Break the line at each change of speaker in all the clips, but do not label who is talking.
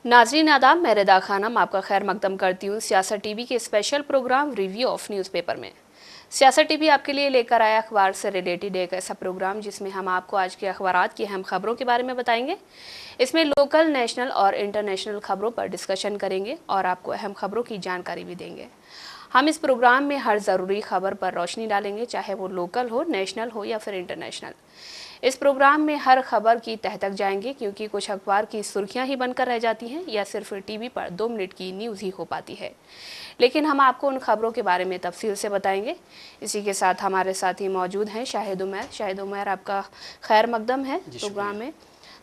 नाजरीन आदाब, मैं रिदा खानम आपका खैर मकदम करती हूँ सियासत टीवी के special program review of newspaper में। सियासत टीवी आपके लिए लेकर आया अखबार से रिलेटेड एक ऐसा प्रोग्राम जिसमें हम आपको आज के अखबारात की अहम खबरों के बारे में बताएंगे। इसमें लोकल, नेशनल और इंटरनेशनल खबरों पर डिस्कशन करेंगे और आपको अहम खबरों की जानकारी भी देंगे। हम इस प्रोग्राम में हर ज़रूरी खबर पर रोशनी डालेंगे, चाहे वो लोकल हो, नेशनल हो या फिर इंटरनेशनल। इस प्रोग्राम में हर खबर की तह तक जाएंगे, क्योंकि कुछ अखबार की सुर्खियां ही बनकर रह जाती हैं या सिर्फ टीवी पर 2 मिनट की न्यूज़ ही हो पाती है। लेकिन हम आपको उन खबरों के बारे में तफसील से बताएंगे। इसी के साथ हमारे साथ ही मौजूद हैं शाहिद उमैर। शाहिद उमैर, आपका खैर मकदम है प्रोग्राम में।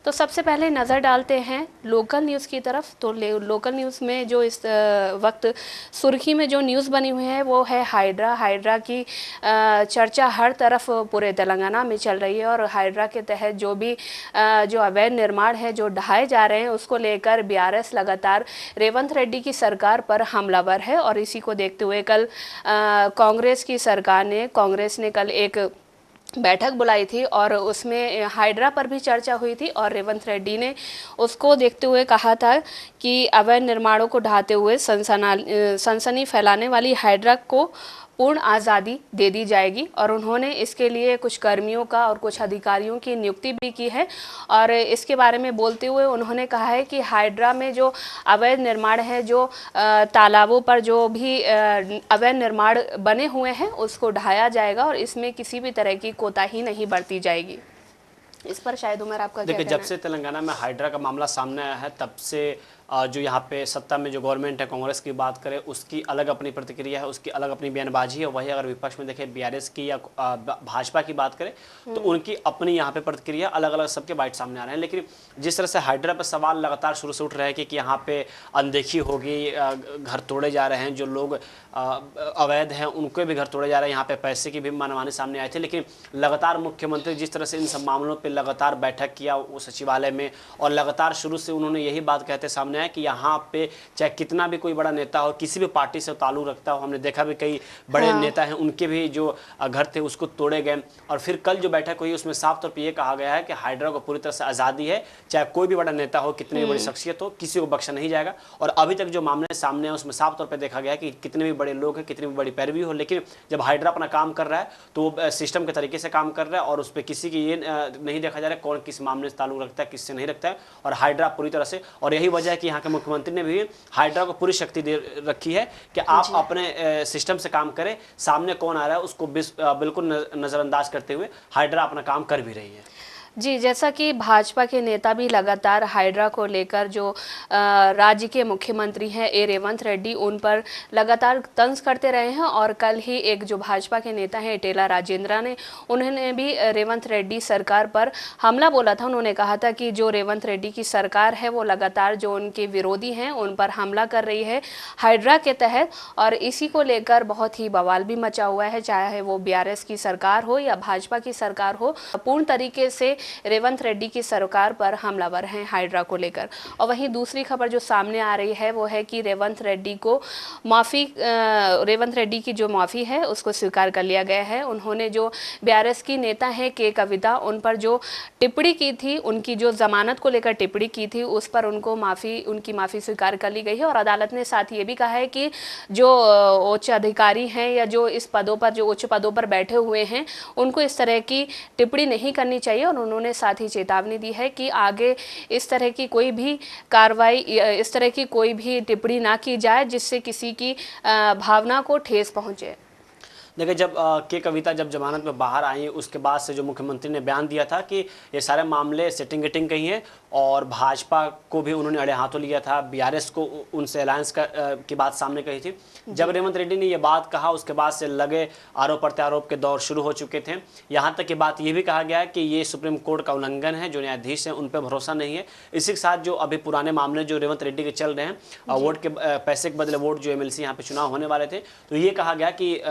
तो सबसे पहले नज़र डालते हैं लोकल न्यूज़ की तरफ। तो लोकल न्यूज़ में जो इस वक्त सुर्खी में जो न्यूज़ बनी हुई है वो है हाइड्रा की चर्चा हर तरफ पूरे तेलंगाना में चल रही है। और हाइड्रा के तहत जो भी जो अवैध निर्माण है जो ढहाए जा रहे हैं, उसको लेकर बीआरएस लगातार रेवंत रेड्डी की सरकार पर हमलावर है। और इसी को देखते हुए कल कांग्रेस ने कल एक बैठक बुलाई थी और उसमें हाइड्रा पर भी चर्चा हुई थी। और रेवंत रेड्डी ने उसको देखते हुए कहा था कि अवैध निर्माणों को ढाते हुए सनसनी फैलाने वाली हाइड्रा को पूर्ण आज़ादी दे दी जाएगी। और उन्होंने इसके लिए कुछ कर्मियों का और कुछ अधिकारियों की नियुक्ति भी की है। और इसके बारे में बोलते हुए उन्होंने कहा है कि हाइड्रा में जो अवैध निर्माण है, जो तालाबों पर जो भी अवैध निर्माण बने हुए हैं, उसको ढाया जाएगा और इसमें किसी भी तरह की कोताही नहीं बरती जाएगी। इस पर शायद उमर आपका क्या कहना है?
जब से तेलंगाना में हाइड्रा का मामला सामने आया है तब से जो यहाँ पे सत्ता में जो गवर्नमेंट है कांग्रेस की बात करें, उसकी अलग अपनी प्रतिक्रिया है, उसकी अलग अपनी बयानबाजी है। वही अगर विपक्ष में देखें बीआरएस की या भाजपा की बात करें तो उनकी अपनी यहाँ पे प्रतिक्रिया अलग अलग सबके बाइट सामने आ रहे हैं। लेकिन जिस तरह से हाइड्रा पर सवाल लगातार शुरू से उठ रहे हैं कि यहाँ पे अनदेखी होगी, घर तोड़े जा रहे हैं, जो लोग अवैध हैं उनके भी घर तोड़े जा रहे हैं, यहाँ पे पैसे की भी मनमानी सामने आई थी। लेकिन लगातार मुख्यमंत्री जिस तरह से इन सब मामलों पर लगातार बैठक किया वो सचिवालय में, और लगातार शुरू से उन्होंने यही बात कहते सामने है कि यहाँ पे चाहे कितना भी कोई बड़ा नेता हो, किसी भी पार्टी से ताल्लुक रखता हो, हमने देखा भी कई बड़े नेता हैं उनके भी जो घर थे उसको तोड़े गए। और फिर कल जो बैठक हुई उसमें साफ तौर पे ये कहा गया है कि हाइड्रा को पूरी तरह से आज़ादी है, चाहे कोई भी बड़ा नेता हो, कितनी भी बड़ी शख्सियत हो, किसी को बख्शा नहीं जाएगा। और अभी तक जो मामले सामने हैं उसमें साफ तौर पर देखा गया है कि कितने भी बड़े लोग हैं, कितनी भी बड़ी पैरवी हो, लेकिन जब हाइड्रा अपना काम कर रहा है तो सिस्टम के तरीके से काम कर रहा है और उस पर किसी की ये नहीं देखा जा रहा है कौन किस मामले से ताल्लुक रखता है, किससे नहीं रखता है। और हाइड्रा पूरी तरह से, और यही वजह है कि यहाँ के मुख्यमंत्री ने भी हाइड्रा को पूरी शक्ति दे रखी है कि आप अपने सिस्टम से काम करें, सामने कौन आ रहा है उसको बिल्कुल नजरअंदाज करते हुए हाइड्रा अपना काम कर भी रही है।
जी, जैसा कि भाजपा के नेता भी लगातार हाइड्रा को लेकर जो राज्य के मुख्यमंत्री हैं रेवंत रेड्डी, उन पर लगातार तंज करते रहे हैं। और कल ही एक जो भाजपा के नेता हैं टेला राजेंद्र ने, उन्होंने भी रेवंत रेड्डी सरकार पर हमला बोला था। उन्होंने कहा था कि जो रेवंत रेड्डी की सरकार है वो लगातार जो उनके विरोधी हैं उन पर हमला कर रही है हाइड्रा के तहत। और इसी को लेकर बहुत ही बवाल भी मचा हुआ है, चाहे वो बीआरएस की सरकार हो या भाजपा की सरकार हो, पूर्ण तरीके से रेवंत रेड्डी की सरकार पर हमलावर हैं हाइड्रा को लेकर। और वहीं दूसरी खबर जो सामने आ रही है वो है कि रेवंत रेड्डी की जो माफ़ी है उसको स्वीकार कर लिया गया है। उन्होंने जो बीआरएस की नेता है के कविता, उन पर जो टिप्पणी की थी, उनकी जो जमानत को लेकर टिप्पणी की थी, उस पर उनकी माफ़ी स्वीकार कर ली गई है। और अदालत ने साथ ये भी कहा है कि जो उच्च अधिकारी हैं या जो इस पदों पर जो उच्च पदों पर बैठे हुए हैं उनको इस तरह की टिप्पणी नहीं करनी चाहिए। और उन्होंने साथ ही चेतावनी दी है कि आगे इस तरह की कोई भी कार्रवाई, इस तरह की कोई भी टिप्पणी ना की जाए जिससे किसी की भावना को ठेस पहुंचे।
देखिए, जब के कविता जब जमानत में बाहर आई उसके बाद से जो मुख्यमंत्री ने बयान दिया था कि ये सारे मामले सेटिंग गेटिंग कही हैं, और भाजपा को भी उन्होंने अड़े हाथों लिया था, बीआरएस को उनसे अलायंस की बात सामने कही थी। जब रेवंत रेड्डी ने ये बात कहा उसके बाद से लगे आरोप प्रत्यारोप के दौर शुरू हो चुके थे। यहाँ तक कि बात ये भी कहा गया है कि ये सुप्रीम कोर्ट का उल्लंघन है, जो न्यायाधीश हैं उन पर भरोसा नहीं है। इसी के साथ जो अभी पुराने मामले जो रेवंत रेड्डी के चल रहे हैं, वोट के पैसे के बदले वोट, जो एमएलसी यहाँ पे चुनाव होने वाले थे, तो ये कहा गया कि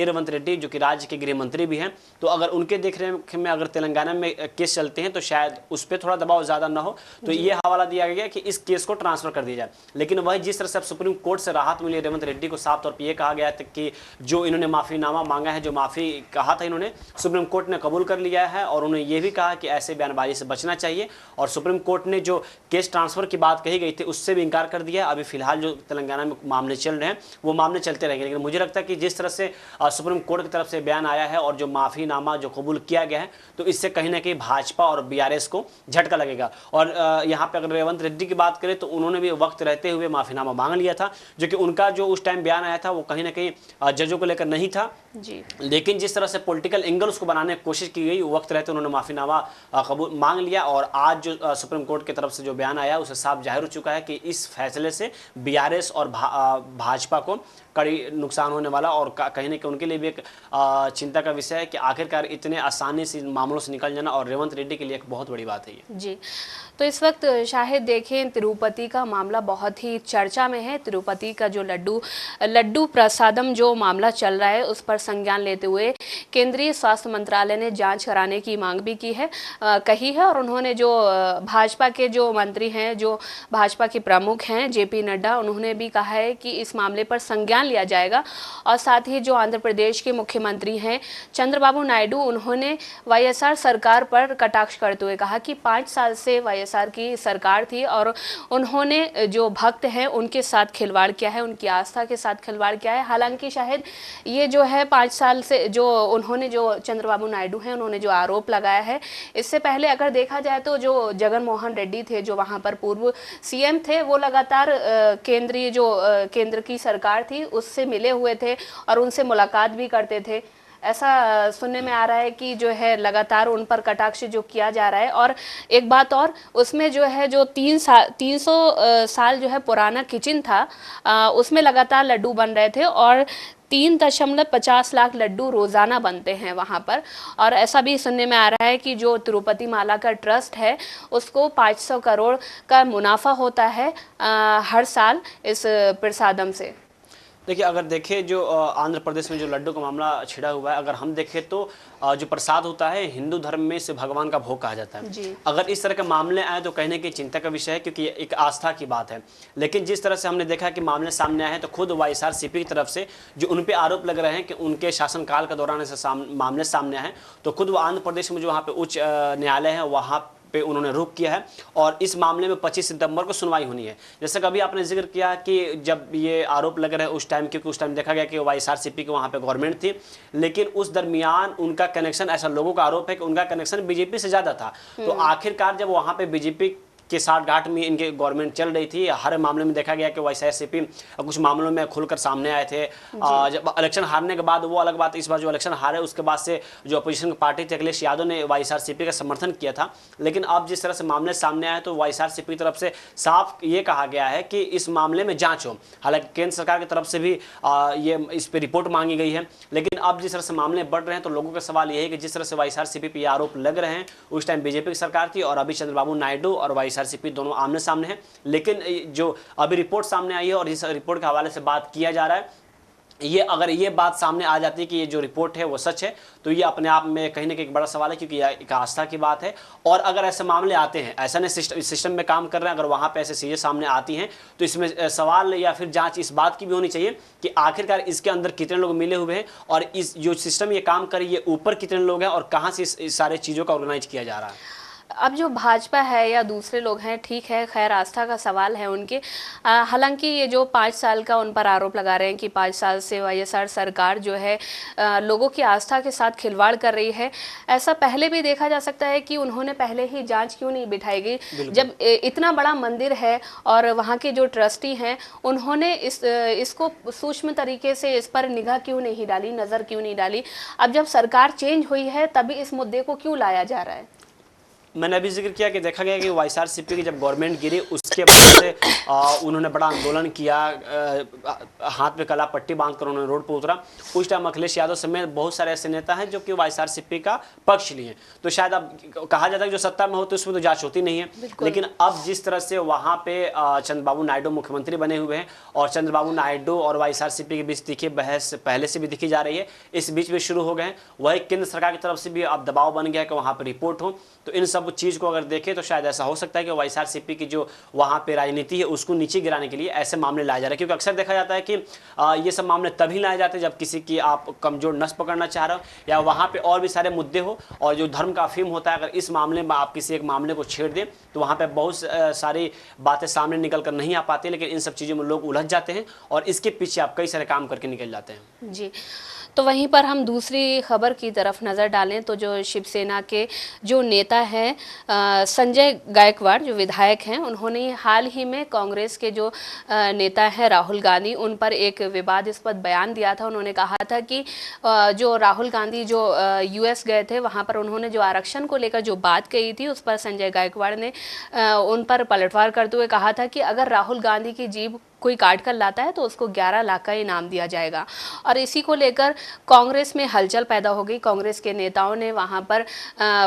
रेवंत रेड्डी जो कि राज्य के गृह मंत्री भी हैं, तो अगर उनके देख रेख में अगर तेलंगाना में केस चलते हैं तो शायद उस पर थोड़ा दबाव ज़्यादा ना हो, तो ये हवाला दिया गया कि इस केस को ट्रांसफर कर दिया जाए। लेकिन वही जिस तरह से सुप्रीम कोर्ट से राहत मिली रेवंत रेड्डी को, साफ तौर पर यह कहा गया था कि जो इन्होंने माफ़ीनामा मांगा है, जो माफ़ी कहा था इन्होंने, सुप्रीम कोर्ट ने कबूल कर लिया है और उन्होंने ये भी कहा कि ऐसे बयानबाजी से बचना चाहिए। और सुप्रीम कोर्ट ने जो केस ट्रांसफर की बात कही गई थी उससे भी इनकार कर दिया। अभी फिलहाल जो तेलंगाना में मामले चल रहे हैं वो मामले चलते रहेंगे, लेकिन मुझे लगता है कि जिस तरह से सुप्रीम कोर्ट की तरफ से बयान आया है और जो माफ़ीनामा जो कबूल किया गया है, तो इससे कहीं ना कहीं भाजपा और बीआरएस को झटका लगेगा। और यहाँ पे अगर रेवंत रेड्डी की बात करें तो उन्होंने भी वक्त रहते हुए माफ़ीनामा मांग लिया था, जो कि उनका जो उस टाइम बयान आया था वो कहीं ना कहीं जजों को लेकर नहीं था
जी।
लेकिन जिस तरह से पॉलिटिकल एंगल उसको बनाने की कोशिश की गई, वक्त रहते उन्होंने माफ़ीनामा कबूल मांग लिया। और आज जो सुप्रीम कोर्ट की तरफ से जो बयान आया उससे साफ जाहिर हो चुका है कि इस फैसले से बीआरएस और भाजपा को कड़ी नुकसान होने वाला, और कहीं ना कहीं उनके लिए भी एक चिंता का विषय है कि आखिरकार इतने आसानी से मामलों से निकल जाना और रेवंत रेड्डी के लिए एक बहुत बड़ी बात है ये।
जी, तो इस वक्त शायद देखें तिरुपति का मामला बहुत ही चर्चा में है। तिरुपति का जो लड्डू प्रसादम जो मामला चल रहा है उस पर संज्ञान लेते हुए केंद्रीय स्वास्थ्य मंत्रालय ने जांच कराने की मांग भी कही है। और उन्होंने जो भाजपा के जो मंत्री हैं, जो भाजपा के प्रमुख हैं जेपी नड्डा, उन्होंने भी कहा है कि इस मामले पर संज्ञान लिया जाएगा। और साथ ही जो आंध्र प्रदेश के मुख्यमंत्री हैं चंद्रबाबू नायडू, उन्होंने वाईएसआर सरकार पर कटाक्ष करते हुए कहा कि 5 साल से वाईएसआर की सरकार थी और उन्होंने जो भक्त हैं उनके साथ खिलवाड़ किया है, उनकी आस्था के साथ खिलवाड़ किया है। हालांकि शायद ये जो है 5 साल से जो उन्होंने जो चंद्रबाबू नायडू हैं उन्होंने जो आरोप लगाया है, इससे पहले अगर देखा जाए तो जो जगन मोहन रेड्डी थे जो वहाँ पर पूर्व सीएम थे, वो लगातार केंद्र की सरकार थी उससे मिले हुए थे और उनसे मुलाकात भी करते थे। ऐसा सुनने में आ रहा है कि जो है लगातार उन पर कटाक्ष जो किया जा रहा है। और एक बात और, उसमें जो है जो 300 साल जो है पुराना किचन था, उसमें लगातार लड्डू बन रहे थे और 3.50 लाख लड्डू रोज़ाना बनते हैं वहाँ पर। और ऐसा भी सुनने में आ रहा है कि जो तिरुपति माला का ट्रस्ट है उसको 500 करोड़ का मुनाफा होता है हर साल इस प्रसादम से।
देखिए, अगर देखें जो आंध्र प्रदेश में जो लड्डू का मामला छिड़ा हुआ है, अगर हम देखें तो जो प्रसाद होता है हिंदू धर्म में इसे भगवान का भोग कहा जाता है
जी।
अगर इस तरह के मामले आए तो कहने की चिंता का विषय है, क्योंकि ये एक आस्था की बात है। लेकिन जिस तरह से हमने देखा कि मामले सामने आए हैं तो खुद वाईएसआरसीपी की तरफ से जो उन पे आरोप लग रहे हैं कि उनके शासनकाल के दौरान ऐसे मामले सामने आए, तो खुद वो आंध्र प्रदेश में जो वहाँ पे उच्च न्यायालय है वहाँ पे उन्होंने रोक किया है और इस मामले में 25 सितंबर को सुनवाई होनी है। जैसे कभी आपने जिक्र किया कि जब ये आरोप लग रहे हैं उस टाइम, क्योंकि उस टाइम देखा गया कि वाईएसआरसीपी के वहाँ पे गवर्नमेंट थी, लेकिन उस दरमियान उनका कनेक्शन, ऐसा लोगों का आरोप है कि उनका कनेक्शन बीजेपी से ज़्यादा था। तो आखिरकार जब वहाँ पे बीजेपी के साथ गांठ में इनके गवर्नमेंट चल रही थी, हर मामले में देखा गया कि वाईएसआरसीपी कुछ मामलों में खुलकर सामने आए थे। जब इलेक्शन हारने के बाद वो अलग बात, इस बार जो इलेक्शन हारे उसके बाद से जो अपोजिशन की पार्टी थी अखिलेश यादव ने वाईएसआरसीपी का समर्थन किया था। लेकिन अब जिस तरह से मामले सामने आए तो वाईएसआरसीपी की तरफ से साफ ये कहा गया है कि इस मामले में जाँच हो। हालांकि केंद्र सरकार की तरफ से भी ये इस पर रिपोर्ट मांगी गई है, लेकिन अब जिस तरह से मामले बढ़ रहे हैं तो लोगों का सवाल ये है कि जिस तरह से वाईएसआरसीपी पे आरोप लग रहे हैं, उस टाइम बीजेपी की सरकार थी और अभी चंद्रबाबू नायडू और वाईएसआरसीपी दोनों आमने सामने हैं। लेकिन जो अभी रिपोर्ट सामने आई है और इस रिपोर्ट के हवाले से बात किया जा रहा है, ये अगर ये बात सामने आ जाती है कि ये जो रिपोर्ट है वो सच है तो ये अपने आप में कहीं ना कहीं एक बड़ा सवाल है, क्योंकि एक आस्था की बात है। और अगर ऐसे मामले आते हैं, ऐसा नहीं सिस्टम में काम कर रहे हैं, अगर वहाँ पे ऐसे चीज़ें सामने आती हैं तो इसमें सवाल या फिर जांच इस बात की भी होनी चाहिए कि आखिरकार इसके अंदर कितने लोग मिले हुए हैं और इस जो सिस्टम ये काम करे ये ऊपर कितने लोग हैं और कहाँ से इस सारे चीज़ों का ऑर्गेनाइज किया जा रहा है।
अब जो भाजपा है या दूसरे लोग हैं, ठीक है, खैर आस्था का सवाल है उनके। हालांकि ये जो 5 साल का उन पर आरोप लगा रहे हैं कि 5 साल से वाईएसआर सरकार जो है लोगों की आस्था के साथ खिलवाड़ कर रही है, ऐसा पहले भी देखा जा सकता है कि उन्होंने पहले ही जांच क्यों नहीं बिठाई गई। जब इतना बड़ा मंदिर है और वहाँ के जो ट्रस्टी हैं उन्होंने इसको सूक्ष्म तरीके से इस पर निगाह क्यों नहीं डाली, नज़र क्यों नहीं डाली। अब जब सरकार चेंज हुई है तभी इस मुद्दे को क्यों लाया जा रहा है?
मैंने अभी जिक्र किया कि देखा गया कि वाईएसआरसीपी की जब गवर्नमेंट गिरी उसके बाद से उन्होंने बड़ा आंदोलन किया, हाथ में कला पट्टी बांधकर उन्होंने रोड पर उतरा। उस टाइम अखिलेश यादव समेत बहुत सारे ऐसे नेता हैं जो कि वाईएसआरसीपी का पक्ष लिए। तो शायद अब कहा जाता है कि जो सत्ता में होते उसमें तो जांच होती नहीं है, लेकिन अब जिस तरह से वहां पे चंद्रबाबू नायडू मुख्यमंत्री बने हुए हैं और चंद्रबाबू नायडू और वाईएसआरसीपी के बीच दिखी बहस पहले से भी दिखी जा रही है, इस बीच भी शुरू हो गए हैं। वही केंद्र सरकार की तरफ से भी अब दबाव बन गया है कि वहां पर रिपोर्ट हो। तो इन सब चीज को अगर देखें तो शायद ऐसा हो सकता है कि वाईएसआरसीपी की जो वहां पे राजनीति है उसको नीचे गिराने के लिए ऐसे मामले लाए जा रहे हैं, क्योंकि अक्सर देखा जाता है कि ये सब मामले तभी लाए जाते हैं जब किसी की आप कमजोर नस पकड़ना चाह रहे हो या वहां पे और भी सारे मुद्दे हो, और जो धर्म का अफीम होता है, अगर इस मामले में आप किसी एक मामले को छेड़ दें तो वहां पे बहुत सारी बातें सामने निकल कर नहीं आ पाती, लेकिन इन सब चीजों में लोग उलझ जाते हैं और इसके पीछे आप कई सारे काम करके निकल जाते हैं।
जी, तो वहीं पर हम दूसरी खबर की तरफ नज़र डालें तो जो शिवसेना के जो नेता हैं संजय गायकवाड़ जो विधायक हैं, उन्होंने हाल ही में कांग्रेस के जो नेता हैं राहुल गांधी, उन पर एक विवादास्पद बयान दिया था। उन्होंने कहा था कि जो राहुल गांधी जो यूएस गए थे, वहां पर उन्होंने जो आरक्षण को लेकर जो बात कही थी उस पर संजय गायकवाड़ ने उन पर पलटवार करते हुए कहा था कि अगर राहुल गांधी की जीभ कोई काट कर लाता है तो उसको 11 लाख का इनाम दिया जाएगा। और इसी को लेकर कांग्रेस में हलचल पैदा हो गई। कांग्रेस के नेताओं ने वहां पर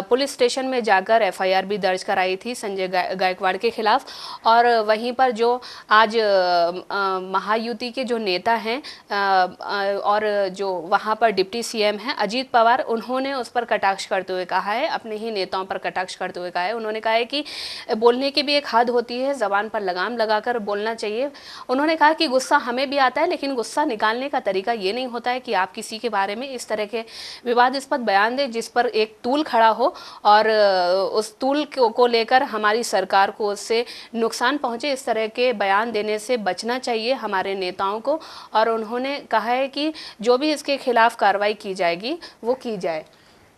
पुलिस स्टेशन में जाकर एफआईआर भी दर्ज कराई थी संजय गायकवाड़ के खिलाफ। और वहीं पर जो आज महायुति के जो नेता हैं और जो वहां पर डिप्टी सीएम हैं अजीत पवार, उन्होंने उस पर कटाक्ष करते हुए कहा है, अपने ही नेताओं पर कटाक्ष करते हुए कहा है, उन्होंने कहा है कि बोलने की भी एक हद होती है, जबान पर लगाम लगाकर बोलना चाहिए। उन्होंने कहा कि गुस्सा हमें भी आता है, लेकिन गुस्सा निकालने का तरीका ये नहीं होता है कि आप किसी के बारे में इस तरह के विवादास्पद बयान दें जिस पर एक तूल खड़ा हो और उस तूल को लेकर हमारी सरकार को उससे नुकसान पहुंचे। इस तरह के बयान देने से बचना चाहिए हमारे नेताओं को। और उन्होंने कहा है कि जो भी इसके खिलाफ कार्रवाई की जाएगी वो की जाए।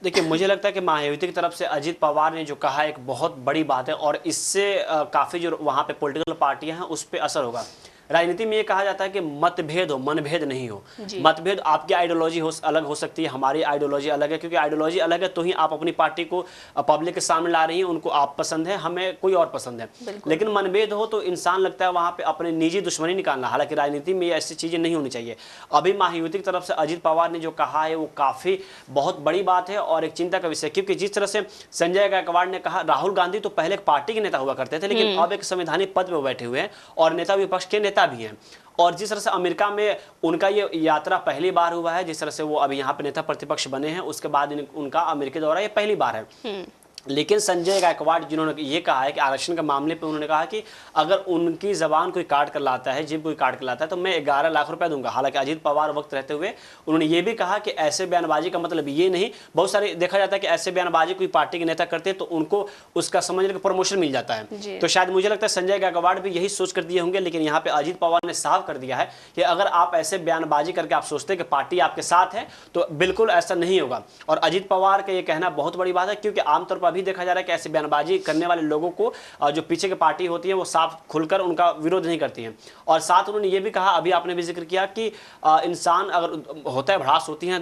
देखिए, मुझे लगता है कि महायुति की तरफ से अजीत पवार ने जो कहा एक बहुत बड़ी बात है और इससे काफ़ी जो वहाँ पे पॉलिटिकल पार्टियां हैं उस पर असर होगा। राजनीति में ये कहा जाता है कि मतभेद हो, मनभेद नहीं हो। मतभेद, आपकी आइडियोलॉजी अलग हो सकती है, हमारी आइडियोलॉजी अलग है, क्योंकि आइडियोलॉजी अलग है तो ही आप अपनी पार्टी को पब्लिक के सामने ला रही हैं। उनको आप पसंद है, हमें कोई और पसंद है, लेकिन मनभेद हो तो इंसान लगता है वहां पे अपने निजी दुश्मनी निकालना। हालांकि राजनीति में ऐसी चीजें नहीं होनी चाहिए। अभी महायुति की तरफ से अजीत पवार ने जो कहा है वो काफी बहुत बड़ी बात है और एक चिंता का विषय, क्योंकि जिस तरह से संजय गायकवाड़ ने कहा, राहुल गांधी तो पहले एक पार्टी के नेता हुआ करते थे, लेकिन अब एक संवैधानिक पद पर बैठे हुए हैं और नेता विपक्ष के नेता भी हैं। और जिस तरह से अमेरिका में उनका ये यात्रा पहली बार हुआ है, जिस तरह से वो अभी यहाँ पे नेता प्रतिपक्ष बने हैं, उसके बाद उनका अमेरिका दौरा ये पहली बार है। लेकिन संजय गायकवाड़ जिन्होंने ये कहा है कि आरक्षण के मामले पे उन्होंने कहा कि अगर उनकी जबान कोई काट कर लाता है, जिब कोई काट कर लाता है, तो मैं 11 लाख रुपए दूंगा। हालांकि अजीत पवार वक्त रहते हुए उन्होंने ये भी कहा कि ऐसे बयानबाजी का मतलब ये नहीं, बहुत सारे देखा जाता है कि ऐसे बयानबाजी कोई पार्टी के नेता करते हैं तो उनको उसका समझ लेकर प्रमोशन मिल जाता है। तो शायद मुझे लगता है संजय गायकवाड़ भी यही सोच कर दिए होंगे, लेकिन यहाँ पे अजीत पवार ने साफ कर दिया है कि अगर आप ऐसे बयानबाजी करके आप सोचते हैं कि पार्टी आपके साथ है तो बिल्कुल ऐसा नहीं होगा। और अजीत पवार का ये कहना बहुत बड़ी बात है, क्योंकि आमतौर पर अभी देखा जा रहा है कि ऐसे बयानबाजी करने वाले लोगों को जो पीछे की पार्टी होती है वो साफ खुलकर उनका विरोध नहीं करती है। और साथ उन्होंने ये भी कहा, अभी आपने भी जिक्र किया कि इंसान अगर होता है, भड़ास होती है,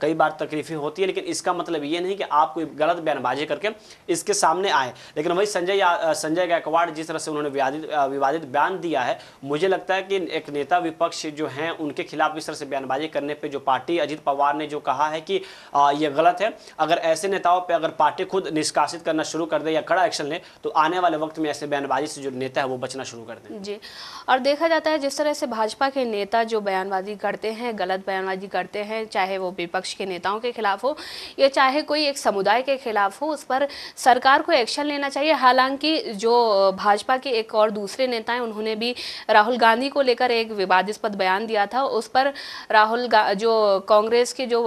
कई बार तकलीफें होती है, लेकिन इसका मतलब ये नहीं कि आप कोई गलत बयानबाजी करके इसके सामने आए। लेकिन वही संजय गायकवाड़ जिस तरह से उन्होंने विवादित बयान दिया है, मुझे लगता है कि एक नेता विपक्ष जो हैं उनके खिलाफ इस तरह से बयानबाजी करने पर जो पार्टी अजीत पवार ने जो कहा है कि ये गलत है, अगर ऐसे नेताओं पर अगर पार्टी खुद निष्कासित करना शुरू कर दे या कड़ा एक्शन ले तो आने वाले वक्त में ऐसे बयानबाजी से जो नेता है वो बचना शुरू कर दें।
जी, और देखा जाता है जिस तरह से भाजपा के नेता जो बयानबाजी करते हैं, गलत बयानबाजी करते हैं, चाहे वो विपक्ष के नेताओं के खिलाफ हो या चाहे कोई एक समुदाय के खिलाफ हो, उस पर सरकार को एक्शन लेना चाहिए। हालांकि जो भाजपा के एक और दूसरे नेता हैं, उन्होंने भी राहुल गांधी को लेकर एक विवादास्पद बयान दिया था। उस पर जो कांग्रेस के जो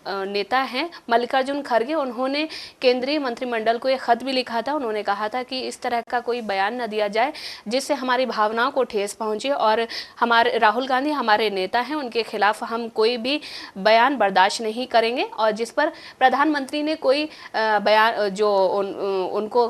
नेता हैं मल्लिकार्जुन खड़गे, उन्होंने केंद्रीय मंत्रिमंडल को एक खत भी लिखा था। उन्होंने कहा था कि इस तरह का कोई बयान न दिया जाए जिससे हमारी भावनाओं को ठेस पहुंचे, और हमारे राहुल गांधी हमारे नेता हैं, उनके खिलाफ हम कोई भी बयान बर्दाश्त नहीं करेंगे। और जिस पर प्रधानमंत्री ने कोई बयान जो उनको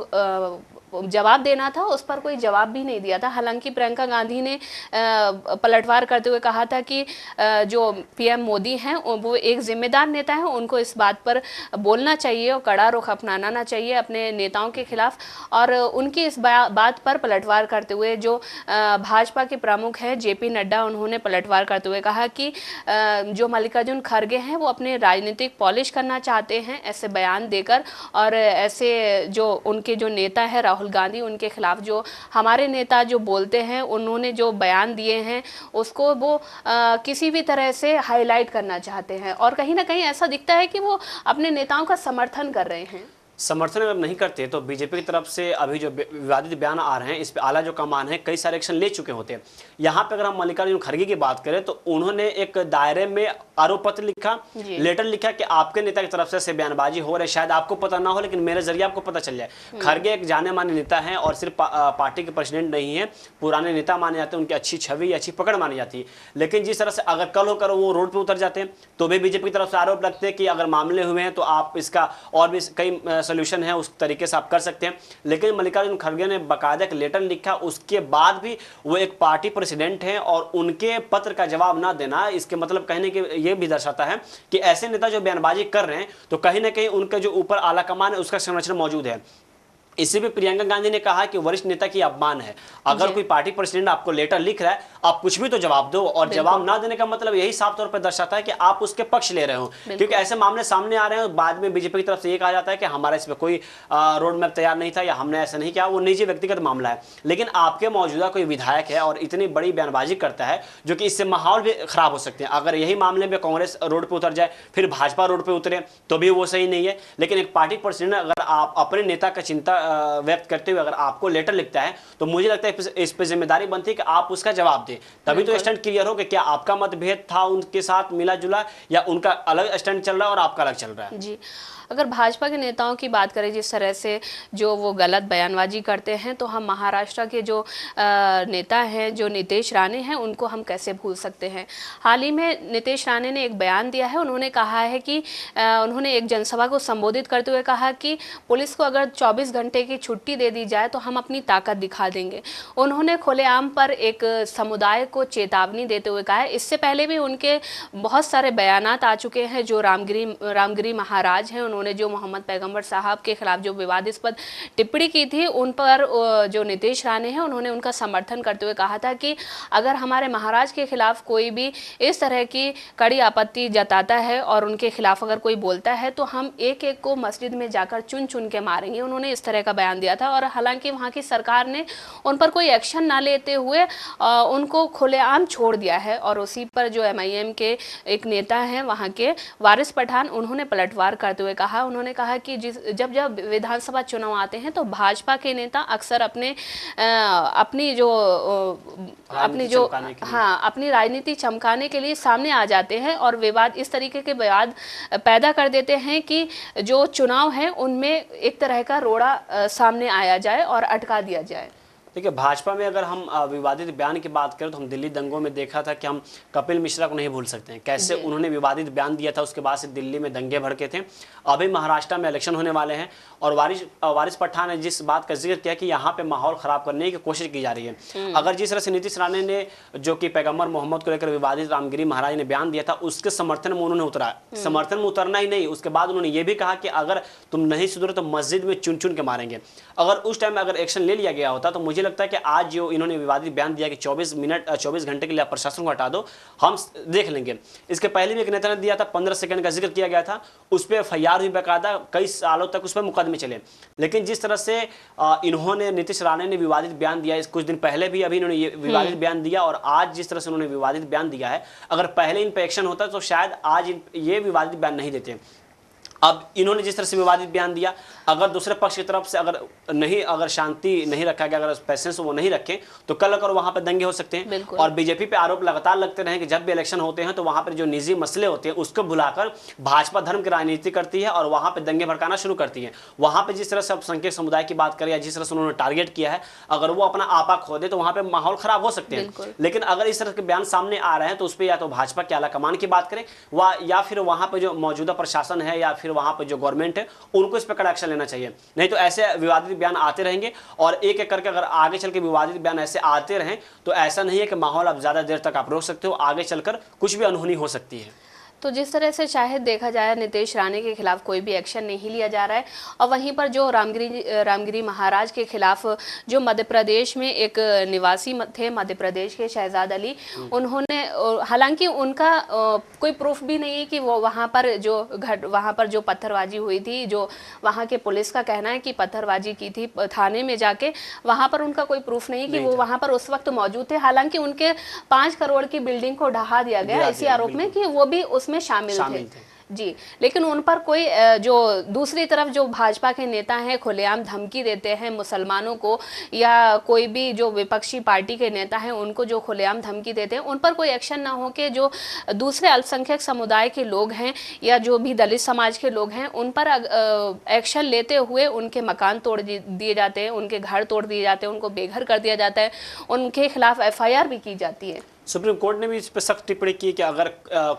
जवाब देना था उस पर कोई जवाब भी नहीं दिया था। हालांकि प्रियंका गांधी ने पलटवार करते हुए कहा था कि जो पीएम मोदी हैं वो एक जिम्मेदार नेता हैं, उनको इस बात पर बोलना चाहिए और कड़ा रुख अपनाना चाहिए अपने नेताओं के खिलाफ। और उनकी इस बात पर पलटवार करते हुए जो भाजपा के प्रमुख हैं जेपी नड्डा, उन्होंने पलटवार करते हुए कहा कि जो मल्लिकार्जुन खड़गे हैं वो अपने राजनीतिक पॉलिश करना चाहते हैं ऐसे बयान देकर, और ऐसे जो उनके जो नेता है राहुल गांधी, उनके खिलाफ जो हमारे नेता जो बोलते हैं, उन्होंने जो बयान दिए हैं उसको वो किसी भी तरह से हाईलाइट करना चाहते हैं। और कहीं ना कहीं ऐसा दिखता है कि वो अपने नेताओं का समर्थन कर रहे हैं।
समर्थन अगर नहीं करते तो बीजेपी की तरफ से अभी जो विवादित बयान आ रहे हैं इस पे आला जो कमान है कई सारे एक्शन ले चुके होते हैं। यहाँ पे अगर हम मल्लिकार्जुन खड़गे की बात करें तो उन्होंने एक दायरे में आरोप पत्र लिखा, लेटर लिखा कि आपके नेता की तरफ से बयानबाजी हो रही है, शायद आपको पता ना हो लेकिन मेरे जरिए आपको पता चल जाए। खड़गे एक जाने माने नेता है और सिर्फ पार्टी के प्रेसिडेंट नहीं है, पुराने नेता माने जाते हैं, उनकी अच्छी छवि अच्छी पकड़ मानी जाती है। लेकिन जिस तरह से अगर कल होकर वो रोड पर उतर जाते हैं तो भी बीजेपी की तरफ से आरोप लगते हैं कि अगर मामले हुए हैं तो आप इसका और भी कई सोल्यूशन है उस तरीके से आप कर सकते हैं। लेकिन मल्लिकार्जुन खड़गे ने बाकायदा एक लेटर लिखा, उसके बाद भी वो एक पार्टी प्रेसिडेंट हैं और उनके पत्र का जवाब ना देना इसके मतलब कहने के ये भी दर्शाता है कि ऐसे नेता जो बयानबाजी कर रहे हैं तो कहीं ना कहीं उनके जो ऊपर आला कमान है उसका संरक्षण मौजूद है। इसी पे प्रियंका गांधी ने कहा कि वरिष्ठ नेता की अपमान है। अगर कोई पार्टी प्रेसिडेंट आपको लेटर लिख रहा है आप कुछ भी तो जवाब दो, और जवाब ना देने का मतलब यही साफ तौर पर दर्शाता है कि आप उसके पक्ष ले रहे हो। क्योंकि ऐसे मामले सामने आ रहे हैं, बाद में बीजेपी की तरफ से ये कहा जाता है कि हमारा इस पर कोई रोड मैप तैयार नहीं था या हमने ऐसा नहीं किया, वो निजी व्यक्तिगत मामला है। लेकिन आपके मौजूदा कोई विधायक है और इतनी बड़ी बयानबाजी करता है जो कि इससे माहौल भी खराब हो सकते हैं। अगर यही मामले में कांग्रेस रोड पर उतर जाए फिर भाजपा रोड पर उतरे तो भी वो सही नहीं है। लेकिन एक पार्टी प्रेसिडेंट अगर आप अपने नेता का चिंता व्यक्त करते हुए अगर आपको लेटर लिखता है तो मुझे लगता है इस पे जिम्मेदारी बनती है कि आप उसका जवाब दें, तभी तो स्टैंड क्लियर हो कि क्या आपका मतभेद था उनके साथ मिला जुला या उनका अलग स्टैंड चल रहा है और आपका अलग चल रहा है।
जी, अगर भाजपा के नेताओं की बात करें जिस तरह से जो वो गलत बयानबाजी करते हैं तो हम महाराष्ट्र के जो नेता हैं जो नीतीश राणे हैं उनको हम कैसे भूल सकते हैं। हाल ही में नीतीश राणे ने एक बयान दिया है, उन्होंने कहा है कि उन्होंने एक जनसभा को संबोधित करते हुए कहा कि पुलिस को अगर 24 घंटे की छुट्टी दे दी जाए तो हम अपनी ताकत दिखा देंगे। उन्होंने खुलेआम पर एक समुदाय को चेतावनी देते हुए कहा है। इससे पहले भी उनके बहुत सारे बयानात आ चुके हैं। जो रामगिरी महाराज हैं उन्होंने जो मोहम्मद पैगंबर साहब के खिलाफ जो विवादास्पद टिप्पणी की थी उन पर जो नीतीश राणे हैं उन्होंने उनका समर्थन करते हुए कहा था कि अगर हमारे महाराज के खिलाफ कोई भी इस तरह की कड़ी आपत्ति जताता है और उनके खिलाफ अगर कोई बोलता है तो हम एक एक को मस्जिद में जाकर चुन चुन के मारेंगे। उन्होंने इस तरह का बयान दिया था। और हालांकि वहाँ की सरकार ने उन पर कोई एक्शन ना लेते हुए उनको खुलेआम छोड़ दिया है। और उसी पर जो MIM के एक नेता हैं वहाँ के वारिस पठान, उन्होंने पलटवार करते हुए कहा, उन्होंने कहा कि जब विधानसभा चुनाव आते हैं तो भाजपा के नेता अक्सर अपनी राजनीति चमकाने के लिए सामने आ जाते हैं और विवाद इस तरीके के विवाद पैदा कर देते हैं कि जो चुनाव है उनमें एक तरह का रोड़ा सामने आया जाए और अटका दिया जाए।
देखिए, भाजपा में अगर हम विवादित बयान की बात करें तो हम दिल्ली दंगों में देखा था कि हम कपिल मिश्रा को नहीं भूल सकते हैं, कैसे उन्होंने विवादित बयान दिया था। उसके बाद से दिल्ली में दंगे भड़के थे। अभी महाराष्ट्र में इलेक्शन होने वाले हैं और वारिस पठान ने जिस बात का जिक्र किया कि यहाँ पे माहौल खराब करने की कोशिश की जा रही है। अगर जिस तरह से नीतीश राणे ने जो कि पैगंबर मोहम्मद को लेकर विवादित रामगिरी महाराज ने बयान दिया था उसके समर्थन में उन्होंने उतरा, समर्थन में उतरना ही नहीं, उसके बाद उन्होंने ये भी कहा कि अगर तुम नहीं सुधरे तो मस्जिद में चुन चुन के मारेंगे। अगर उस टाइम में अगर एक्शन ले लिया गया होता तो मुझे लगता है कि आज जो इन्होंने विवादित बयान दिया कि 24 घंटे के लिए प्रशासन को हटा दो, हम देख लेंगे। इसके पहले भी एक नेता ने दिया था, 15 सेकंड का जिक्र किया गया था, उस पर FIR हुई बाकायदा, कई सालों तक उस पर मुकदमे चले। लेकिन जिस तरह से इन्होंने नीतीश राणे ने विवादित बयान दिया, कुछ दिन पहले भी अभी इन्होंने ये विवादित बयान दिया और आज जिस तरह से उन्होंने विवादित बयान दिया है, अगर पहले इन पर एक्शन होता तो शायद आज ये विवादित बयान नहीं देते। अब इन्होंने जिस तरह से विवादित बयान दिया, अगर दूसरे पक्ष की तरफ से अगर शांति नहीं रखा गया, अगर पेशेंस वो नहीं रखें तो कल अगर वहां पर दंगे हो सकते हैं। और बीजेपी पे आरोप लगातार लगते रहे कि जब भी इलेक्शन होते हैं तो वहां पर जो निजी मसले होते हैं उसको भुलाकर भाजपा धर्म की राजनीति करती है और वहां पर दंगे भड़काना शुरू करती है। वहां पर जिस तरह से अल्पसंख्यक समुदाय की बात करें या जिस तरह से उन्होंने टारगेट किया है, अगर वो अपना आपा खो दे तो वहां पर माहौल खराब हो सकते हैं। लेकिन अगर इस तरह के बयान सामने आ रहे हैं तो उस पर या तो भाजपा के आला कमान की बात करें या फिर वहां पर जो मौजूदा प्रशासन है या फिर वहाँ पर जो गवर्नमेंट है उनको इस पर कड़ा एक्शन लेना चाहिए। नहीं तो ऐसे विवादित बयान आते रहेंगे और एक एक करके अगर आगे चल के विवादित बयान ऐसे आते रहें तो ऐसा नहीं है कि माहौल आप ज़्यादा देर तक आप रोक सकते हो, आगे चलकर कुछ भी अनहोनी हो सकती है।
तो जिस तरह से शायद देखा जाए नीतीश राणे के खिलाफ कोई भी एक्शन नहीं लिया जा रहा है, और वहीं पर जो रामगिरी महाराज के खिलाफ जो मध्य प्रदेश में एक निवासी थे मध्य प्रदेश के शहजाद अली, उन्होंने हालांकि उनका कोई प्रूफ भी नहीं है कि वो वहाँ पर जो पत्थरबाजी हुई थी, जो वहाँ के पुलिस का कहना है कि पत्थरबाजी की थी थाने में जाके, वहाँ पर उनका कोई प्रूफ नहीं कि वो वहाँ पर उस वक्त मौजूद थे। हालांकि उनके 5 करोड़ की बिल्डिंग को ढहा दिया गया इसी आरोप में कि वो भी उसमें शामिल थे जी। लेकिन उन पर कोई जो दूसरी तरफ जो भाजपा के नेता हैं खुलेआम धमकी देते हैं मुसलमानों को, या कोई भी जो विपक्षी पार्टी के नेता हैं उनको जो खुलेआम धमकी देते हैं, उन पर कोई एक्शन ना हो के जो दूसरे अल्पसंख्यक समुदाय के लोग हैं या जो भी दलित समाज के लोग हैं उन पर एक्शन लेते हुए उनके मकान तोड़ दिए जाते हैं, उनके घर तोड़ दिए जाते हैं, उनको बेघर कर दिया जाता है, उनके खिलाफ FIR भी की जाती है।
सुप्रीम कोर्ट ने भी इस पर सख्त टिप्पणी की कि अगर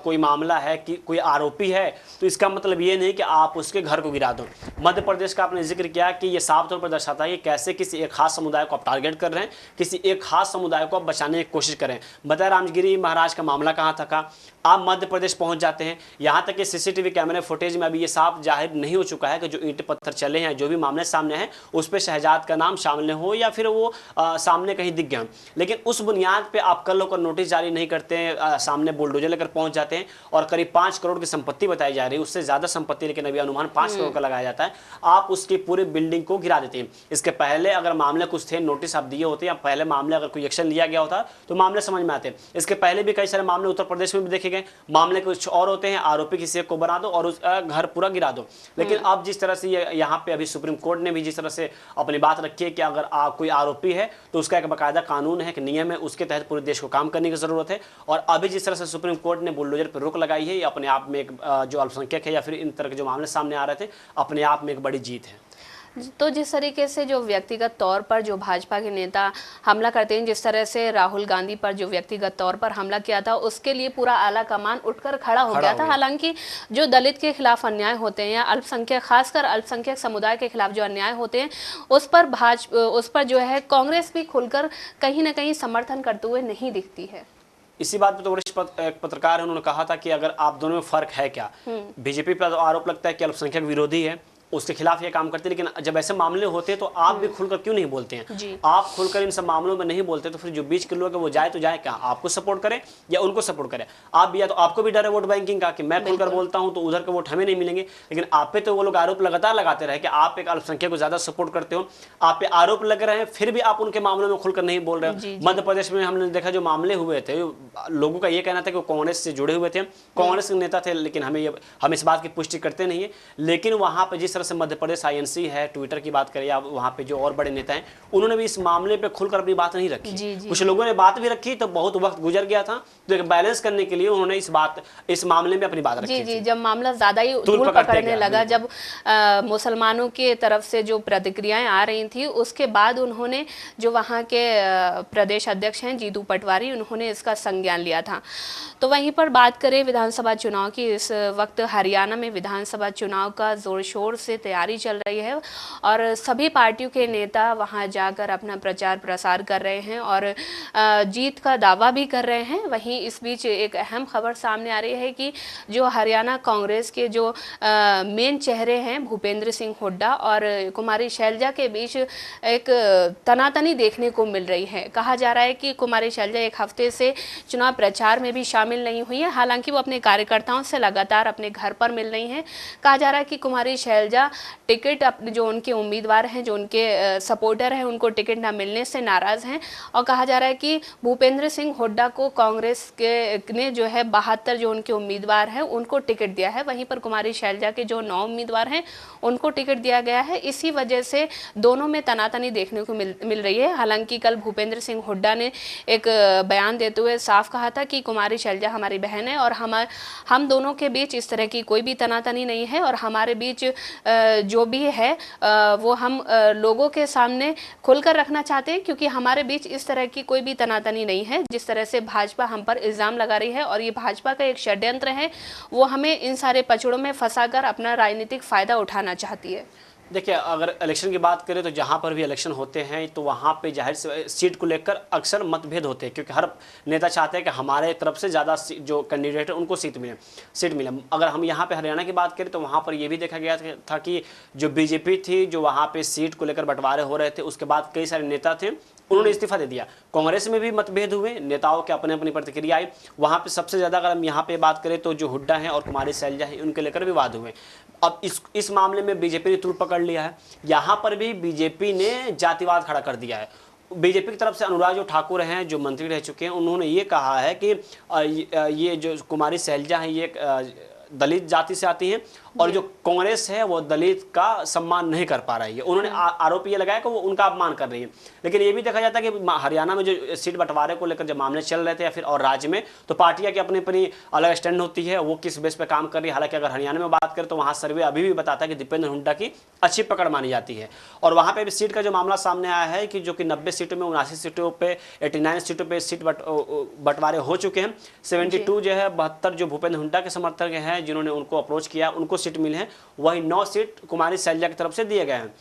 कोई मामला है कि कोई आरोपी है तो इसका मतलब ये नहीं कि आप उसके घर को गिरा दो। मध्य प्रदेश का आपने जिक्र किया कि ये साफ तौर पर दर्शाता है कि कैसे किसी एक खास समुदाय को आप टारगेट कर रहे हैं, किसी एक खास समुदाय को आप बचाने की कोशिश करें। बताया रामगिरी महाराज का मामला कहाँ था, आप मध्य प्रदेश पहुँच जाते हैं, यहाँ तक कि CCTV कैमरे फुटेज में अभी ये साफ जाहिर नहीं हो चुका है कि जो ईंट पत्थर चले हैं, जो भी मामले सामने हैं, उस पर शहजाद का नाम शामिल हो या फिर वो सामने कहीं दिख गया। लेकिन उस बुनियाद पर आप कल होकर नोटिस जारी नहीं करते हैं, सामने बुलडोजर लेकर पहुंच जाते हैं और करीब 5 करोड़ की संपत्ति बताई जा रही है, उससे ज्यादा संपत्ति लेकिन अभी अनुमान 5 करोड़ का लगाया जाता है, आप उसकी पूरी बिल्डिंग को गिरा देते हैं। इसके पहले अगर मामले कुछ थे, नोटिस आप दिए होते या पहले मामले अगर कोई एक्शन लिया गया होता तो मामले समझ में आते। इसके पहले भी कई सारे मामले उत्तर प्रदेश में भी देखे गए, मामले कुछ और होते हैं, आरोपी किसी को बना दो और उसका घर पूरा गिरा दो। लेकिन अब जिस तरह से यहाँ पे अभी सुप्रीम कोर्ट ने भी जिस तरह से अपनी बात रखी है कि अगर कोई आरोपी है तो उसका एक बाकायदा कानून है, एक नियम है, उसके तहत पूरे देश को काम करने की जरूरत है। और अभी जिस तरह से सुप्रीम कोर्ट ने बुलडोजर पर रोक लगाई है, ये अपने आप में एक जो अल्पसंख्यक है या फिर इन तरह के जो मामले सामने आ रहे थे, अपने आप में एक बड़ी जीत है।
तो जिस तरीके से जो व्यक्तिगत तौर पर जो भाजपा के नेता हमला करते हैं, जिस तरह से राहुल गांधी पर जो व्यक्तिगत तौर पर हमला किया था, उसके लिए पूरा आला कमान उठकर खड़ा हो गया था। हालांकि जो दलित के खिलाफ अन्याय होते हैं या अल्पसंख्यक, खासकर अल्पसंख्यक समुदाय के खिलाफ जो अन्याय होते हैं, उस पर जो है कांग्रेस भी खुलकर कहीं ना कहीं समर्थन करते हुए नहीं दिखती है।
इसी बात पे तो वरिष्ठ पत्रकार है, उन्होंने कहा था कि अगर आप दोनों में फर्क है क्या, बीजेपी पर आरोप लगता है कि अल्पसंख्यक विरोधी है, उसके खिलाफ ये काम करते हैं, लेकिन जब ऐसे मामले होते हैं तो आप भी खुलकर क्यों नहीं बोलते हैं? आप खुलकर इन सब मामलों में नहीं बोलते तो फिर जो बीच के लोग हैं वो जाए तो जाए क्या, आपको सपोर्ट करें या उनको सपोर्ट करें? आप भी, या तो आपको भी डर है वोट बैंकिंग का कि मैं खुलकर बोलता हूं तो उधर के वोट हमें नहीं मिलेंगे, लेकिन आप पे तो वो लोग आरोप लगातार लगाते रहे कि आप एक अल्पसंख्यक को ज्यादा सपोर्ट करते हो, आप पे आरोप लग रहे हैं, फिर भी आप उनके मामलों में खुलकर नहीं बोल रहे हो। मध्य प्रदेश में हमने देखा जो मामले हुए थे, लोगों का ये कहना था कि वो कांग्रेस से जुड़े हुए थे, कांग्रेस के नेता थे, लेकिन हम इस बात की पुष्टि करते नहीं है। लेकिन वहां पर जिस तरह से मध्य प्रदेश INC है, ट्विटर की बात करें या वहां पे जो और बड़े नेता हैं, उन्होंने भी इस मामले पे खुलकर अपनी बात नहीं रखी। कुछ लोगों ने बात भी रखी तो बहुत वक्त गुजर गया था, तो एक बैलेंस करने के लिए उन्होंने इस मामले में अपनी बात रखी थी।
जब मामला ज्यादा ही धूल पकड़ने लगा, जब मुसलमानों की तरफ से जो प्रतिक्रियाएं आ रही थी, उसके बाद उन्होंने जो वहां के प्रदेश अध्यक्ष हैं जीतू पटवारी, उन्होंने इसका संज्ञान लिया था। तो वहीं पर बात करें विधानसभा चुनाव की, इस वक्त हरियाणा में विधानसभा चुनाव का जोर शोर से तैयारी चल रही है और सभी पार्टियों के नेता वहां जाकर अपना प्रचार प्रसार कर रहे हैं और जीत का दावा भी कर रहे हैं। वहीं इस बीच एक अहम खबर सामने आ रही है कि जो हरियाणा कांग्रेस के जो मेन चेहरे हैं भूपेंद्र सिंह हुड्डा और कुमारी शैलजा के बीच एक तनातनी देखने को मिल रही है। कहा जा रहा है कि कुमारी शैलजा एक हफ्ते से चुनाव प्रचार में भी शामिल नहीं हुई है, हालांकि वो अपने कार्यकर्ताओं से लगातार अपने घर पर मिल रही हैं। कहा जा रहा है कि कुमारी शैलजा टिकट अपने जो उनके उम्मीदवार हैं, जो उनके सपोर्टर हैं, उनको टिकट ना मिलने से नाराज़ हैं और कहा जा रहा है कि भूपेंद्र सिंह हुड्डा को कांग्रेस के ने जो है 72 जो उनके उम्मीदवार हैं उनको टिकट दिया है, वहीं पर कुमारी शैलजा के जो 9 उम्मीदवार हैं उनको टिकट दिया गया है। इसी वजह से दोनों में तनातनी देखने को मिल रही है। हालांकि कल भूपेंद्र सिंह हुड्डा ने एक बयान देते हुए साफ साफ कहा था कि कुमारी शैलजा हमारी बहन है और हम दोनों के बीच इस तरह की कोई भी तनातनी नहीं है, और हमारे बीच जो भी है वो हम लोगों के सामने खुलकर रखना चाहते हैं, क्योंकि हमारे बीच इस तरह की कोई भी तनातनी नहीं है। जिस तरह से भाजपा हम पर इल्ज़ाम लगा रही है और ये भाजपा का एक षड्यंत्र है, वो हमें इन सारे पचड़ों में फंसाकर अपना राजनीतिक फ़ायदा उठाना चाहती है।
देखिए, अगर इलेक्शन की बात करें तो जहाँ पर भी इलेक्शन होते हैं तो वहाँ पे जाहिर से सीट को लेकर अक्सर मतभेद होते हैं, क्योंकि हर नेता चाहते हैं कि हमारे तरफ से ज़्यादा जो कैंडिडेट है उनको सीट मिले। अगर हम यहाँ पे हरियाणा की बात करें तो वहाँ पर ये भी देखा गया था कि जो बीजेपी थी, जो वहाँ पे सीट को लेकर बंटवारे हो रहे थे, उसके बाद कई सारे नेता थे उन्होंने इस्तीफा दे दिया। कांग्रेस में भी मतभेद हुए, नेताओं के अपने अपनी प्रतिक्रिया आई। वहाँ पे सबसे ज़्यादा अगर हम यहाँ पे बात करें तो जो हुड्डा हैं और कुमारी शैलजा हैं, उनके लेकर विवाद हुए। अब इस मामले में बीजेपी ने तूल पकड़ लिया है। यहाँ पर भी बीजेपी ने जातिवाद खड़ा कर दिया है। बीजेपी की तरफ से अनुराग जो ठाकुर हैं, जो मंत्री रह चुके हैं, उन्होंने ये कहा है कि ये जो कुमारी शैलजा हैं ये दलित जाति से आती हैं और जो कांग्रेस है वो दलित का सम्मान नहीं कर पा रही है। उन्होंने आरोप ये लगाया कि वो उनका अपमान कर रही है। लेकिन ये भी देखा जाता है कि हरियाणा में जो सीट बंटवारे को लेकर जब मामले चल रहे थे या फिर और राज्य में, तो पार्टियां की अपनी अपनी अलग स्टैंड होती है, वो किस बेस पे काम कर रही है। हालांकि अगर हरियाणा में बात करें तो वहाँ सर्वे अभी भी बताता है कि दीपेंद्र हुड्डा की अच्छी पकड़ मानी जाती है। और वहाँ पर भी सीट का जो मामला सामने आया है कि जो कि 90 सीटों में 79 सीटों पर 89 सीटों पर सीट बंटवारे हो चुके हैं। 72 जो है 72 जो भूपेंद्र हुड्डा के समर्थक हैं जिन्होंने उनको अप्रोच किया, उनको सीट मिली है। वही 9 सीट कुमारी शैलजा की तरफ से दिए गए हैं।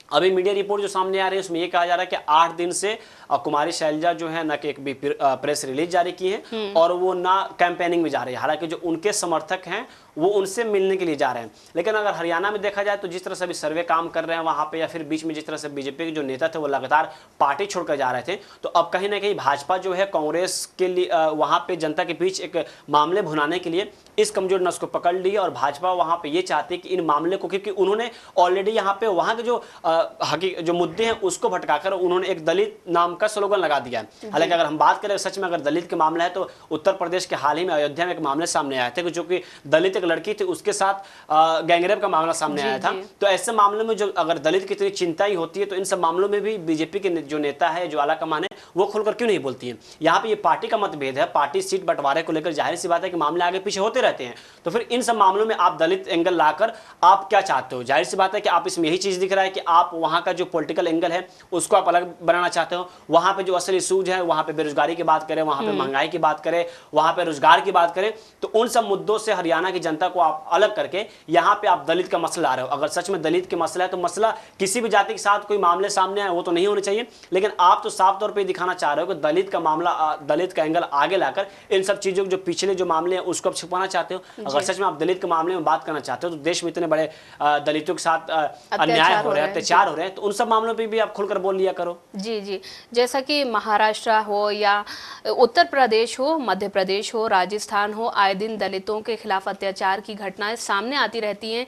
अभी मीडिया रिपोर्ट जो सामने आ रही है उसमें ये कहा जा रहा है कि 8 दिन से कुमारी शैलजा जो है ना कि एक भी प्रेस रिलीज जारी की है और वो ना कैंपेनिंग में जा रही है। हालांकि जो उनके समर्थक हैं वो उनसे मिलने के लिए जा रहे हैं। लेकिन अगर हरियाणा में देखा जाए तो जिस तरह से अभी सर्वे काम कर रहे हैं वहाँ पे, या फिर बीच में जिस तरह से बीजेपी के जो नेता थे वो लगातार पार्टी छोड़कर जा रहे थे, तो अब कहीं ना कहीं भाजपा जो है कांग्रेस के लिए वहाँ पे जनता के बीच एक मामले भुनाने के लिए इस कमजोर नस को पकड़ ली। और भाजपा वहाँ पे ये चाहती है कि इन मामले को, क्योंकि उन्होंने ऑलरेडी यहाँ पे वहाँ के जो मुद्दे हैं उसको भटकाकर उन्होंने एक दलित नाम का स्लोगन लगा दिया है। हालांकि अगर हम बात करें सच में अगर दलित के मामला है तो उत्तर प्रदेश के हाल ही में अयोध्या में एक मामले सामने आए थे, जो कि दलित एक लड़की थी उसके साथ गैंगरेप का मामला सामने आया था। तो ऐसे मामलों में जो अगर दलित की इतनी चिंता ही होती है तो इन सब मामलों में भी बीजेपी के जो नेता है, जो आला कमान है, वो खुलकर क्यों नहीं बोलती है। यहाँ पे ये पार्टी का मतभेद है, पार्टी सीट बंटवारे को लेकर जाहिर सी बात है कि मामले आगे पीछे होते रहते हैं। तो फिर इन सब मामलों में आप दलित एंगल लाकर आप क्या चाहते हो? जाहिर सी बात है कि आप इसमें यही चीज दिख रहा है कि आप वहां का जो पॉलिटिकल एंगल है उसको आप अलग बनाना चाहते हो। वहां पे जो असल इशूज है, वहां पे बेरोजगारी की बात करें, वहां पे महंगाई की बात करें, वहां पे रोजगार की बात करें, तो उन सब मुद्दों से हरियाणा की जनता को आप अलग करके यहाँ पे आप दलित का मसला आ रहे हो। अगर सच में दलित के मसला है तो मसला किसी भी जाति के साथ कोई मामले सामने आए वो तो नहीं होने चाहिए, लेकिन आप तो साफ तौर पर दिखाना चाह रहे हो कि दलित का मामला, दलित का एंगल आगे लाकर इन सब चीजों जो पिछले जो मामले हैं उसको आप छुपाना चाहते हो। अगर सच में आप दलित के मामले में बात करना चाहते हो तो देश में इतने बड़े दलितों के साथ अन्याय हो रहे हैं, अत्याचार हो रहे हैं, तो उन सब मामलों पर भी आप खुलकर बोल लिया करो।
जी जी, जैसा कि महाराष्ट्र हो या उत्तर प्रदेश हो, मध्य प्रदेश हो, राजस्थान हो, आए दिन दलितों के खिलाफ अत्याचार की घटनाएं सामने आती रहती हैं।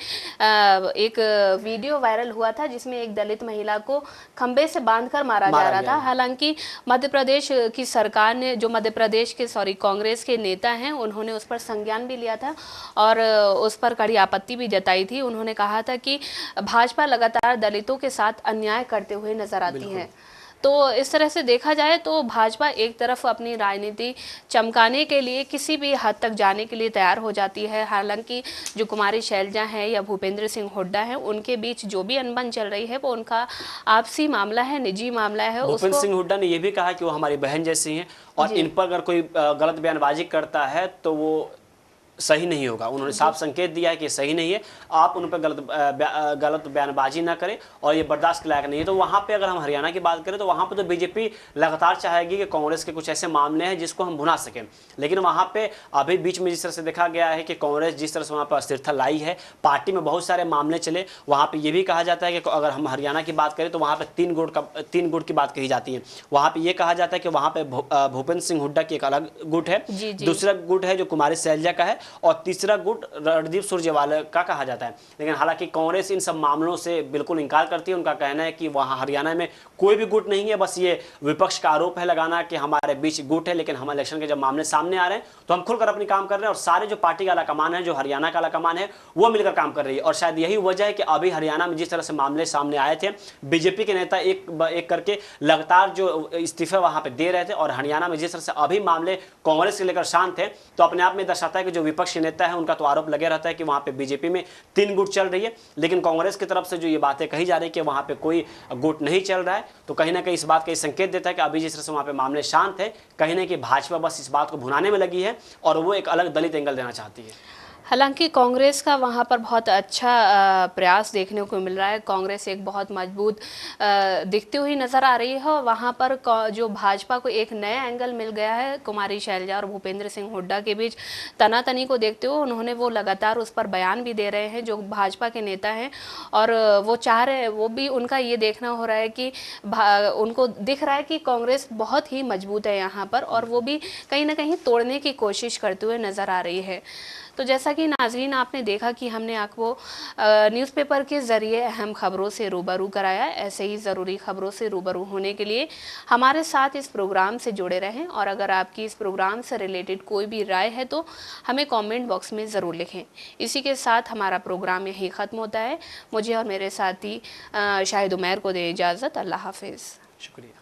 एक वीडियो वायरल हुआ था जिसमें एक दलित महिला को खंबे से बांधकर मारा जा रहा था। हालांकि मध्य प्रदेश की सरकार ने, जो मध्य प्रदेश के कांग्रेस के नेता हैं, उन्होंने उस पर संज्ञान भी लिया था और उस पर कड़ी आपत्ति भी जताई थी। उन्होंने कहा था कि भाजपा लगातार दलितों के साथ अन्याय करते हुए नजर आती है। तो इस तरह से देखा जाए तो भाजपा एक तरफ अपनी राजनीति चमकाने के लिए किसी भी हद तक जाने के लिए तैयार हो जाती है। हालांकि जो कुमारी शैलजा है या भूपेंद्र सिंह हुड्डा है, उनके बीच जो भी अनबन चल रही है वो उनका आपसी मामला है, निजी मामला है।
भूपेंद्र सिंह हुड्डा ने यह भी कहा कि वो हमारी बहन जैसी हैं और इन पर अगर कोई गलत बयानबाजी करता है तो वो सही नहीं होगा। उन्होंने साफ संकेत दिया है कि सही नहीं है, आप उन पर गलत बयानबाजी ना करें और ये बर्दाश्त के लायक नहीं है। तो वहाँ पे अगर हम हरियाणा की बात करें तो वहाँ पे तो बीजेपी लगातार चाहेगी कि कांग्रेस के कुछ ऐसे मामले हैं जिसको हम भुना सकें। लेकिन वहाँ पे अभी बीच में जिस तरह से देखा गया है कि कांग्रेस जिस तरह से वहाँ पर अस्थिरता लाई है, पार्टी में बहुत सारे मामले चले। वहाँ पर यह भी कहा जाता है कि अगर हम हरियाणा की बात करें तो वहाँ पर 3 गुट की बात कही जाती है। वहाँ पर यह कहा जाता है कि वहाँ पर भूपेंद्र सिंह हुड्डा की एक अलग गुट है, दूसरा गुट है जो कुमारी शैलजा का है, और तीसरा गुट रणदीप सुरजेवाला का कहा जाता है। लेकिन हालांकि कांग्रेस इन सब मामलों से बिल्कुल इनकार करती है। उनका कहना है कि वहाँ हरियाणा में कोई भी गुट नहीं है, बस ये विपक्ष का आरोप है लगाना कि हमारे बीच गुट है। लेकिन हम इलेक्शन के जब मामले सामने आ रहे हैं तो हम खुलकर अपनी काम कर रहे हैं, और सारे जो पार्टी का आलाकमान है, जो हरियाणा का आलाकमान है, वो मिलकर काम कर रही है। और शायद यही वजह है कि अभी हरियाणा में जिस तरह से मामले सामने आए थे, बीजेपी के नेता एक एक करके लगातार जो इस्तीफे वहां पे दे रहे थे, और हरियाणा में जिस तरह से अभी मामले कांग्रेस के लेकर शांत है, तो अपने आप में दर्शाता है कि जो विपक्ष के नेता है उनका तो आरोप लगे रहता है कि वहां पे बीजेपी में 3 गुट चल रही है। लेकिन कांग्रेस की तरफ से जो ये बातें कही जा रही है कि वहां पे कोई गुट नहीं चल रहा है, तो कहीं ना कहीं इस बात का संकेत देता है कि अभी जिस तरह से वहां पे मामले शांत है, कहीं ना कहीं भाजपा बस इस बात को भुनाने में लगी है और वो एक अलग दलित एंगल देना चाहती है।
हालांकि कांग्रेस का वहाँ पर बहुत अच्छा प्रयास देखने को मिल रहा है। कांग्रेस एक बहुत मजबूत दिखती हुई नज़र आ रही है। वहाँ पर जो भाजपा को एक नया एंगल मिल गया है, कुमारी शैलजा और भूपेंद्र सिंह हुड्डा के बीच तनातनी को देखते हुए उन्होंने वो लगातार उस पर बयान भी दे रहे हैं जो भाजपा के नेता हैं, और वो चाह रहे हैं, वो भी उनका ये देखना हो रहा है कि उनको दिख रहा है कि कांग्रेस बहुत ही मजबूत है यहाँ पर, और वो भी कहीं ना कहीं तोड़ने की कोशिश करते हुए नज़र आ रही है। तो जैसा कि नाजरीन आपने देखा कि हमने आपको न्यूज़पेपर के ज़रिए अहम खबरों से रूबरू कराया। ऐसे ही ज़रूरी खबरों से रूबरू होने के लिए हमारे साथ इस प्रोग्राम से जुड़े रहें, और अगर आपकी इस प्रोग्राम से रिलेटेड कोई भी राय है तो हमें कमेंट बॉक्स में ज़रूर लिखें। इसी के साथ हमारा प्रोग्राम यहीं ख़त्म होता है। मुझे और मेरे साथी शाहिद उमैर को दें इजाज़त। अल्लाह हाफिज़।
शुक्रिया।